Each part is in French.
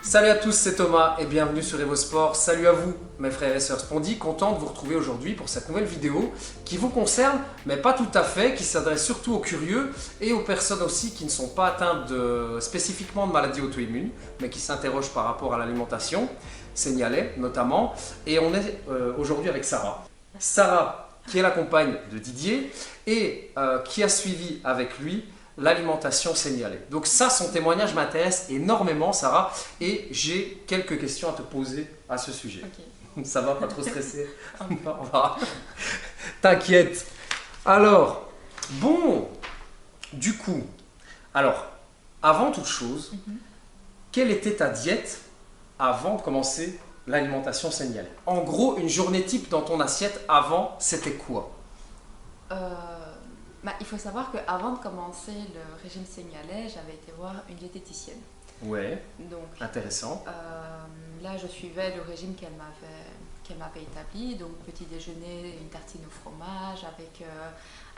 Salut à tous, c'est Thomas et bienvenue sur EvoSport. Salut à vous mes frères et sœurs Spondy, content de vous retrouver aujourd'hui pour cette nouvelle vidéo qui vous concerne, mais pas tout à fait, qui s'adresse surtout aux curieux et aux personnes aussi qui ne sont pas atteintes spécifiquement de maladies auto-immunes, mais qui s'interrogent par rapport à l'alimentation, sénialais notamment. Et on est aujourd'hui avec Sarah. Sarah, qui est la compagne de Didier et qui a suivi avec lui l'alimentation sénialais. Donc ça, son témoignage m'intéresse énormément, Sarah, et j'ai quelques questions à te poser à ce sujet. Okay. Ça va, pas trop stressé? On va. T'inquiète. Alors, bon, du coup, avant toute chose, quelle était ta diète avant de commencer l'alimentation sénialais? En gros, une journée type dans ton assiette avant, c'était quoi? Il faut savoir qu'avant de commencer le régime sénialais, j'avais été voir une diététicienne. Ouais, donc, intéressant. Là, je suivais le régime qu'elle m'avait établi. Donc, petit déjeuner, une tartine au fromage avec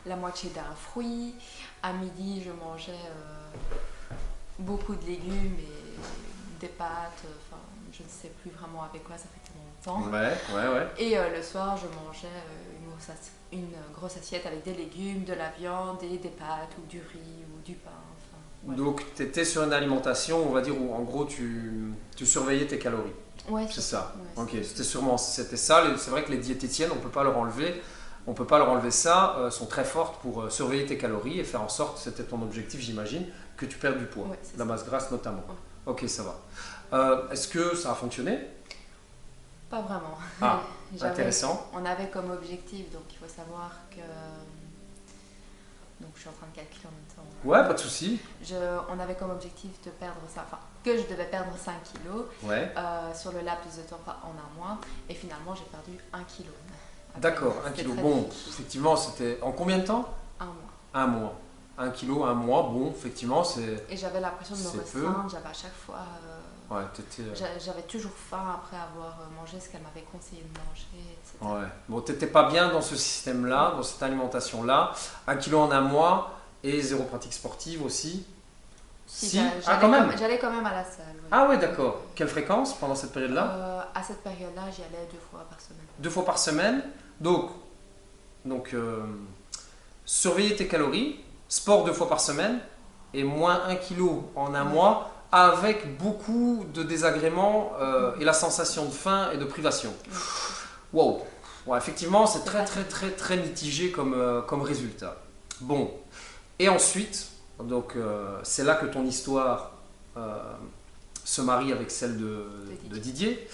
la moitié d'un fruit. À midi, je mangeais beaucoup de légumes et des pâtes. Enfin, je ne sais plus vraiment avec quoi, ça fait tellement longtemps. Ouais. Et le soir, je mangeais une grosse assiette avec des légumes, de la viande et des pâtes ou du riz ou du pain. Enfin, ouais. Donc, tu étais sur une alimentation, on va dire, où en gros, tu surveillais tes calories. Ouais, c'est ça. Ouais, ok, c'était ça. C'est vrai que les diététiciennes, on ne peut pas leur enlever. On peut pas leur enlever ça, sont très fortes pour surveiller tes calories et faire en sorte, c'était ton objectif j'imagine, que tu perdes du poids, la masse grasse notamment. Ouais. Ok, ça va. Est-ce que ça a fonctionné? Pas vraiment. Ah, intéressant. On avait comme objectif, donc il faut savoir que... Donc je suis en train de calculer en même temps. Ouais, pas de souci. On avait comme objectif de perdre ça, enfin que je devais perdre 5 kilos sur le laps de temps en un mois, et finalement j'ai perdu 1 kilo. D'accord, 1 kilo. Bon, effectivement, c'était en combien de temps? Un mois. 1 kilo, un mois, bon, effectivement, c'est... Et j'avais l'impression de me restreindre, j'avais à chaque fois... j'avais toujours faim après avoir mangé ce qu'elle m'avait conseillé de manger, etc. Ouais. Bon, t'étais pas bien dans ce système-là, dans cette alimentation-là. 1 kilo en un mois et zéro pratique sportive aussi. Quand même. J'allais quand même à la salle. Oui. Ah ouais, d'accord. Quelle fréquence pendant cette période-là? À cette période-là, j'y allais 2 fois par semaine. 2 fois par semaine. Donc surveiller tes calories, sport 2 fois par semaine et moins 1 kilo en un mois avec beaucoup de désagréments et la sensation de faim et de privation. Wow. Ouais, effectivement, c'est très mitigé comme résultat. Bon. Et ensuite, donc c'est là que ton histoire se marie avec celle de Didier.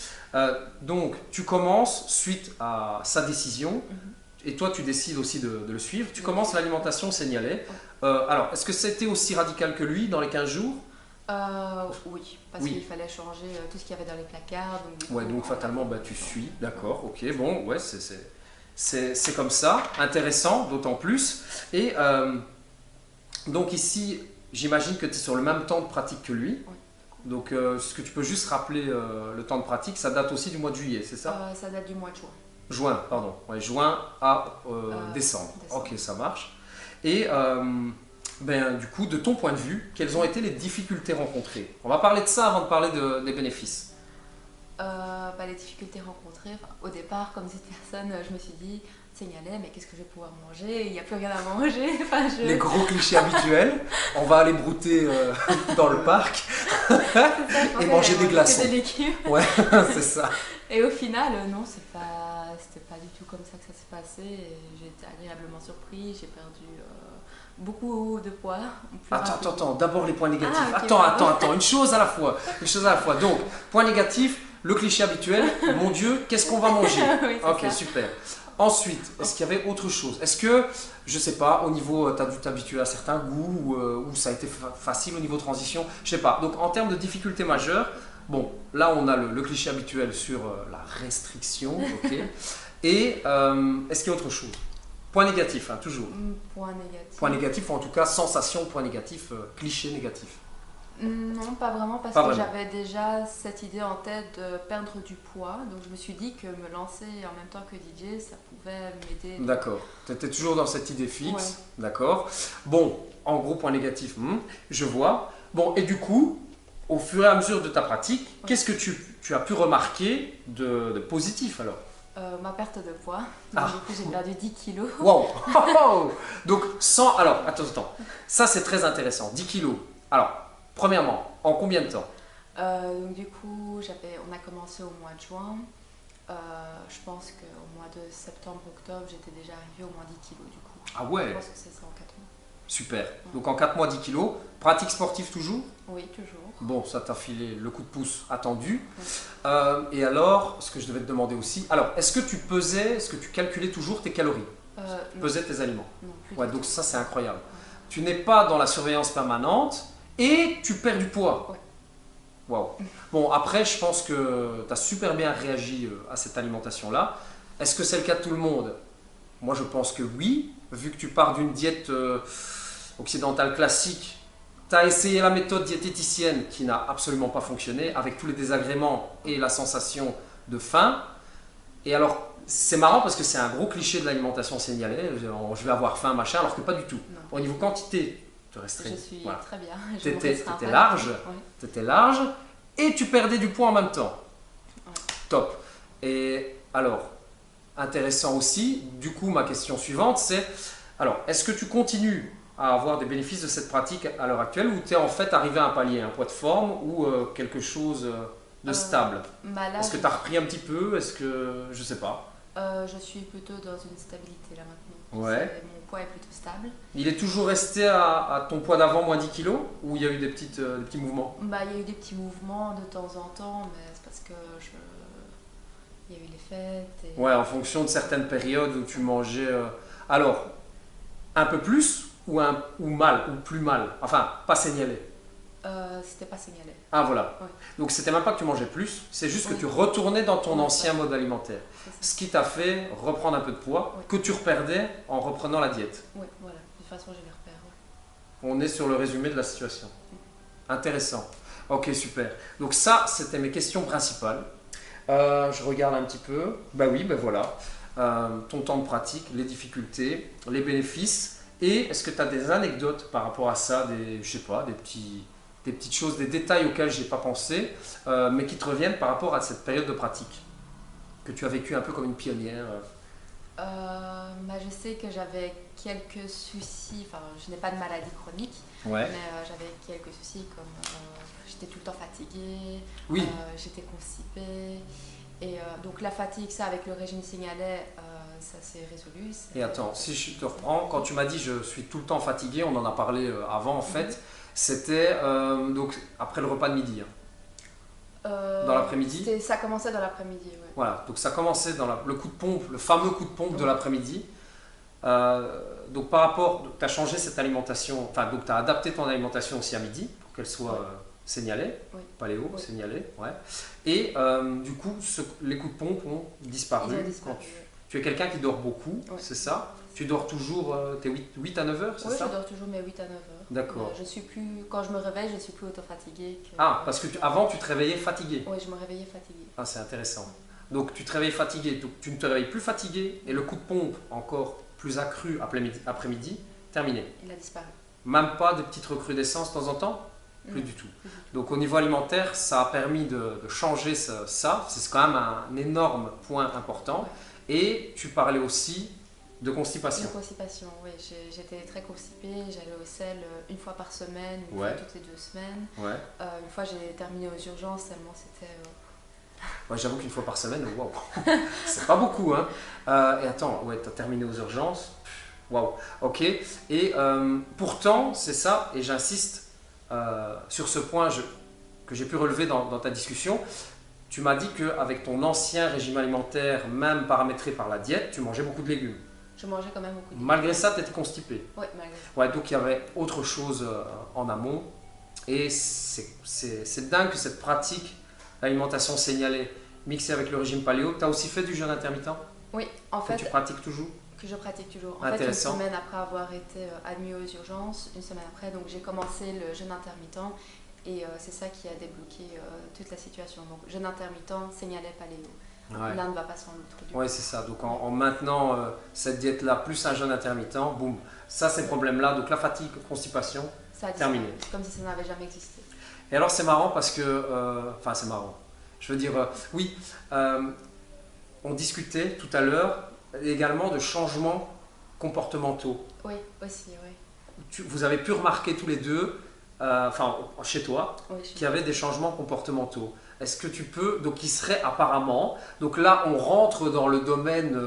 Donc tu commences suite à sa décision, et toi tu décides aussi de le suivre, tu commences l'alimentation sénialais. Alors, est-ce que c'était aussi radical que lui dans les 15 jours? Oui, parce qu'il fallait changer tout ce qu'il y avait dans les placards. Donc fatalement tu suis, d'accord, ok, bon, ouais, c'est comme ça, intéressant, d'autant plus. Et donc ici, j'imagine que tu es sur le même temps de pratique que lui. Oui. Donc, est-ce que tu peux juste rappeler le temps de pratique? Ça date aussi du mois de juillet, c'est ça? Ça date du mois de juin. Juin, pardon. Ouais, juin à décembre. Ok, ça marche. Et du coup, de ton point de vue, quelles ont été les difficultés rencontrées? On va parler de ça avant de parler des bénéfices. Les difficultés rencontrées, au départ, comme cette personne, je me suis dit, sénialais, mais qu'est-ce que je vais pouvoir manger? Il n'y a plus rien à manger. Les gros clichés habituels, on va aller brouter dans le parc et manger des glaçons. Des légumes. Ouais, c'est ça. Et au final, non, c'était pas du tout comme ça que ça s'est passé. J'ai été agréablement surpris, j'ai perdu beaucoup de poids. Attends, d'abord les points négatifs. Okay, attends, une chose à la fois. Donc, point négatif, le cliché habituel, mon Dieu, qu'est-ce qu'on va manger? Oui, ok, ça. super. Ensuite, est-ce qu'il y avait autre chose? Est-ce que, je sais pas, au niveau, tu as dû t'habituer à certains goûts ou ça a été facile au niveau transition? Je sais pas. Donc, en termes de difficultés majeures, bon, là on a le cliché habituel sur la restriction, ok. Et est-ce qu'il y a autre chose? Point négatif, hein, toujours. Point négatif. Point négatif, ou en tout cas sensation, point négatif, cliché négatif. Non, pas vraiment, parce que j'avais déjà cette idée en tête de perdre du poids. Donc je me suis dit que me lancer en même temps que DJ, ça pouvait m'aider. D'accord. Tu étais toujours dans cette idée fixe. Ouais. D'accord. Bon, en gros, point négatif, je vois. Bon, et du coup, au fur et à mesure de ta pratique, Ouais. qu'est-ce que tu as pu remarquer de positif alors? Ma perte de poids. Ah. Donc, du coup, j'ai perdu 10 kilos. Wow! Donc, alors, attends. Ça, c'est très intéressant. 10 kilos. Alors, premièrement, en combien de temps? Donc, du coup, on a commencé au mois de juin. Je pense qu'au mois de septembre-octobre, j'étais déjà arrivée au moins 10 kilos du coup. Ah Je ouais, pense que c'est ça en 4 mois. super. Donc, en 4 mois, 10 kilos. Pratique sportive toujours? Oui, toujours. Bon, ça t'a filé le coup de pouce attendu. Oui. Et alors, ce que je devais te demander aussi, alors, est-ce que tu calculais toujours tes calories? Tu Non, pesais tes aliments? non, plus Ouais, du donc tout. ça, c'est incroyable. Tu n'es pas dans la surveillance permanente et tu perds du poids. Ouais. Waouh. Bon, après, je pense que tu as super bien réagi à cette alimentation-là. Est-ce que c'est le cas de tout le monde? Moi, je pense que oui, vu que tu pars d'une diète occidentale classique. Tu as essayé la méthode diététicienne qui n'a absolument pas fonctionné, avec tous les désagréments et la sensation de faim. Et alors, c'est marrant parce que c'est un gros cliché de l'alimentation signalée, je vais avoir faim, machin, alors que pas du tout. Non. Au niveau quantité, tu Je restreins. suis Voilà. très bien. Je Tu me restreins étais pas. large, Ouais. t'étais large et tu perdais du poids en même temps. Ouais. Top. Et alors, intéressant aussi, du coup, ma question suivante, c'est, alors, est-ce que tu continues à avoir des bénéfices de cette pratique à l'heure actuelle ou tu es en fait arrivé à un palier, un poids de forme ou quelque chose de stable? Bah là, Est-ce que tu as repris un petit peu? Est-ce que, je sais pas. je suis plutôt dans une stabilité là maintenant. Ouais. Mon poids est plutôt stable. Il est toujours resté à ton poids d'avant, moins 10 kilos, ou il y a eu des petits mouvements? Bah, il y a eu des petits mouvements de temps en temps, mais c'est parce que il y a eu les fêtes. Et... Ouais, en fonction de certaines périodes où tu mangeais. Alors, un peu plus ou mal, ou plus mal. Enfin, pas signalé. C'était pas signalé. Ah voilà. Ouais. Donc c'était même pas que tu mangeais plus, c'est juste que Oui. tu retournais dans ton Ouais, ancien ouais. mode alimentaire. C'est ça. Ce qui t'a fait reprendre un peu de poids, Oui. que tu reperdais en reprenant la diète. Oui, voilà. De toute façon, j'ai les repères. Ouais. On est sur le résumé de la situation. Intéressant. Ok, super. Donc ça, c'était mes questions principales. Je regarde un petit peu. Bah oui, ben voilà. Ton temps de pratique, les difficultés, les bénéfices. Et est-ce que tu as des anecdotes par rapport à ça, je sais pas, des petites choses, des détails auxquels j'ai pas pensé, mais qui te reviennent par rapport à cette période de pratique que tu as vécu un peu comme une pionnière? Bah, je sais que j'avais quelques soucis. Enfin, je n'ai pas de maladie chronique, Ouais. mais j'avais quelques soucis comme j'étais tout le temps fatiguée, Oui. j'étais constipée. Et donc la fatigue, ça avec le régime signalais, ça s'est résolu. Et attends, si je te reprends, quand tu m'as dit je suis tout le temps fatigué, on en a parlé avant en fait, c'était donc après le repas de midi. Hein. Dans l'après-midi? Ça commençait dans l'après-midi, ouais. Voilà, donc ça commençait dans le coup de pompe, le fameux coup de pompe de l'après-midi. Donc par rapport, tu as changé cette alimentation, enfin donc tu as adapté ton alimentation aussi à midi pour qu'elle soit signalée, Oui. paléo, Oui. signalée, ouais. Et du coup, les coups de pompe ont disparu. Ils ont disparu, Quand ouais. tu es quelqu'un qui dort beaucoup, Ouais. c'est ça? Tu dors toujours tes 8 à 9 heures, c'est Oui, ça? je dors toujours mes 8 à 9 heures. D'accord. Je suis plus, quand je me réveille, je suis plus auto-fatiguée. Ah, parce que avant tu te réveillais fatigué. Oui, je me réveillais fatiguée. Ah, c'est intéressant. Donc tu te réveilles fatigué, donc tu ne te réveilles plus fatigué et le coup de pompe encore plus accru après-midi, terminé. Il a disparu. Même pas de petites recrudescences de temps en temps? Plus Non. du tout. Donc au niveau alimentaire, ça a permis de changer ça. C'est quand même un énorme point important. Et tu parlais aussi de constipation. De constipation, oui. J'étais très constipée. J'allais au sel une fois par semaine, une Ouais. fois toutes les 2 semaines. Ouais. Une fois, j'ai terminé aux urgences tellement c'était... Ouais, j'avoue qu'une fois par semaine, waouh, c'est pas beaucoup, hein. Et attends, ouais, t'as terminé aux urgences, waouh, ok. Et pourtant, c'est ça, et j'insiste sur ce point que j'ai pu relever dans ta discussion. Tu m'as dit qu'avec ton ancien régime alimentaire, même paramétré par la diète, tu mangeais beaucoup de légumes. Je mangeais quand même beaucoup de Malgré ça, tu étais constipé. Oui, malgré ça. Ouais, donc il y avait autre chose en amont. Et c'est dingue que cette pratique, l'alimentation signalée, mixée avec le régime paléo, tu as aussi fait du jeûne intermittent Oui, en que fait, tu pratiques toujours? que je pratique toujours. En fait, une Intéressant. semaine après avoir été admis aux urgences, une semaine après, donc j'ai commencé le jeûne intermittent et c'est ça qui a débloqué toute la situation. Donc jeûne intermittent, signalait paléo. Ouais. L'un ne va pas sans l'autre. du coup. Ouais, c'est ça. Donc en maintenant cette diète-là, plus un jeûne intermittent, boum, ça ces problèmes-là, donc la fatigue, constipation. Ça a Terminé. disparu, comme si ça n'avait jamais existé. Et alors c'est marrant parce que, enfin c'est marrant, je veux dire, oui, euh, on discutait tout à l'heure également de changements comportementaux. Oui, aussi, oui. Vous avez pu remarquer tous les deux, enfin chez toi, Oui, qu'il y avait des changements comportementaux. Est-ce que tu peux, donc qui serait apparemment, donc là on rentre dans le domaine,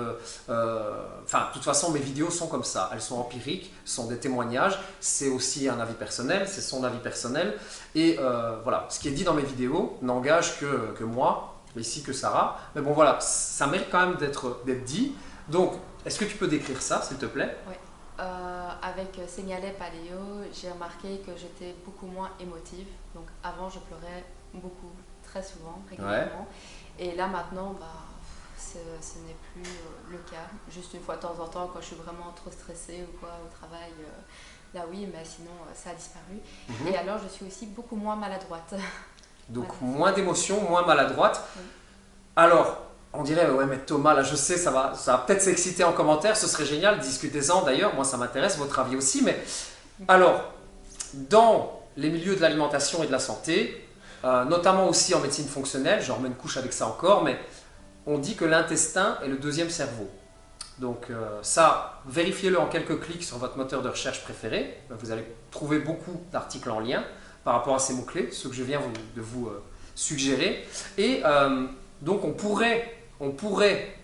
enfin de toute façon mes vidéos sont comme ça, elles sont empiriques, ce sont des témoignages, c'est aussi un avis personnel, c'est son avis personnel, et voilà, ce qui est dit dans mes vidéos n'engage que moi, ici que Sarah, mais bon voilà, ça mérite quand même d'être dit, donc est-ce que tu peux décrire ça s'il te plaît? oui. Avec Seignalais Paléo, j'ai remarqué que j'étais beaucoup moins émotive. Donc avant, je pleurais beaucoup, très souvent, Ouais, régulièrement. Et là maintenant, bah, ce n'est plus le cas. Juste une fois de temps en temps, quand je suis vraiment trop stressée ou quoi au travail, là oui, mais sinon ça a disparu. mhm. Et alors, je suis aussi beaucoup moins maladroite. Donc Voilà. moins d'émotion, moins maladroite. Oui. Alors, on dirait, ouais, mais Thomas, là, je sais, ça va peut-être s'exciter en commentaire, ce serait génial, discutez-en d'ailleurs, moi ça m'intéresse, votre avis aussi. Mais alors, dans les milieux de l'alimentation et de la santé, notamment aussi en médecine fonctionnelle, j'en remets une couche avec ça encore, mais on dit que l'intestin est le deuxième cerveau. Donc ça, vérifiez-le en quelques clics sur votre moteur de recherche préféré. Vous allez trouver beaucoup d'articles en lien par rapport à ces mots-clés, ceux que je viens de vous suggérer. Et donc on pourrait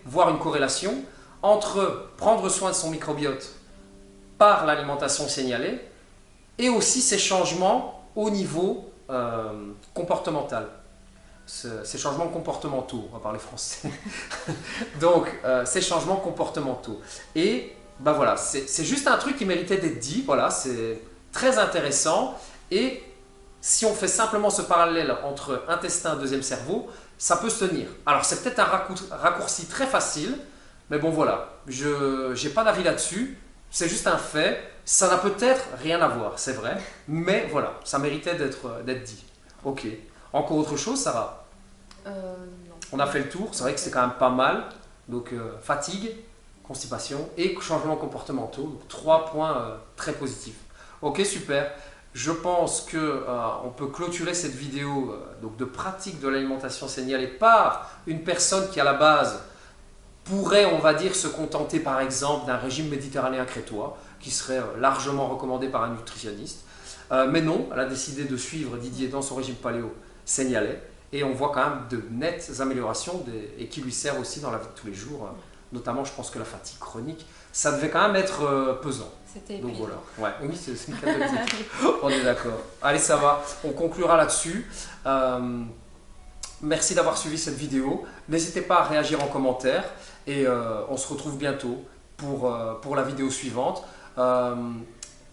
voir une corrélation entre prendre soin de son microbiote par l'alimentation signalée et aussi ces changements au niveau comportemental. Ces changements comportementaux, on va parler français. Donc, ces changements comportementaux. Et ben voilà, c'est juste un truc qui méritait d'être dit. Voilà, c'est très intéressant. Et si on fait simplement ce parallèle entre intestin et deuxième cerveau, ça peut se tenir. Alors, c'est peut-être un raccourci très facile, mais bon, voilà. Je n'ai pas d'avis là-dessus. C'est juste un fait. Ça n'a peut-être rien à voir, c'est vrai. Mais voilà, ça méritait d'être dit. Ok. Encore autre chose, Sarah? Non. On a fait le tour, c'est vrai que c'est quand même pas mal. Donc fatigue, constipation et changements comportementaux. Donc, 3 points très positifs. Ok, super. Je pense que on peut clôturer cette vidéo donc de pratique de l'alimentation signalée par une personne qui à la base pourrait, on va dire, se contenter par exemple d'un régime méditerranéen crétois qui serait largement recommandé par un nutritionniste. Mais non, elle a décidé de suivre Didier dans son régime paléo signalé. Et on voit quand même de nettes améliorations et qui lui servent aussi dans la vie de tous les jours. Notamment, je pense que la fatigue chronique, ça devait quand même être pesant. C'était Donc épuisant. voilà, ouais, oui, c'est une catalytique. On est d'accord. Allez, ça va, on conclura là-dessus. Merci d'avoir suivi cette vidéo. N'hésitez pas à réagir en commentaire et on se retrouve bientôt pour la vidéo suivante.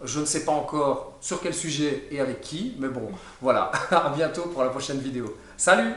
Je ne sais pas encore sur quel sujet et avec qui, mais bon, voilà, à bientôt pour la prochaine vidéo. Salut!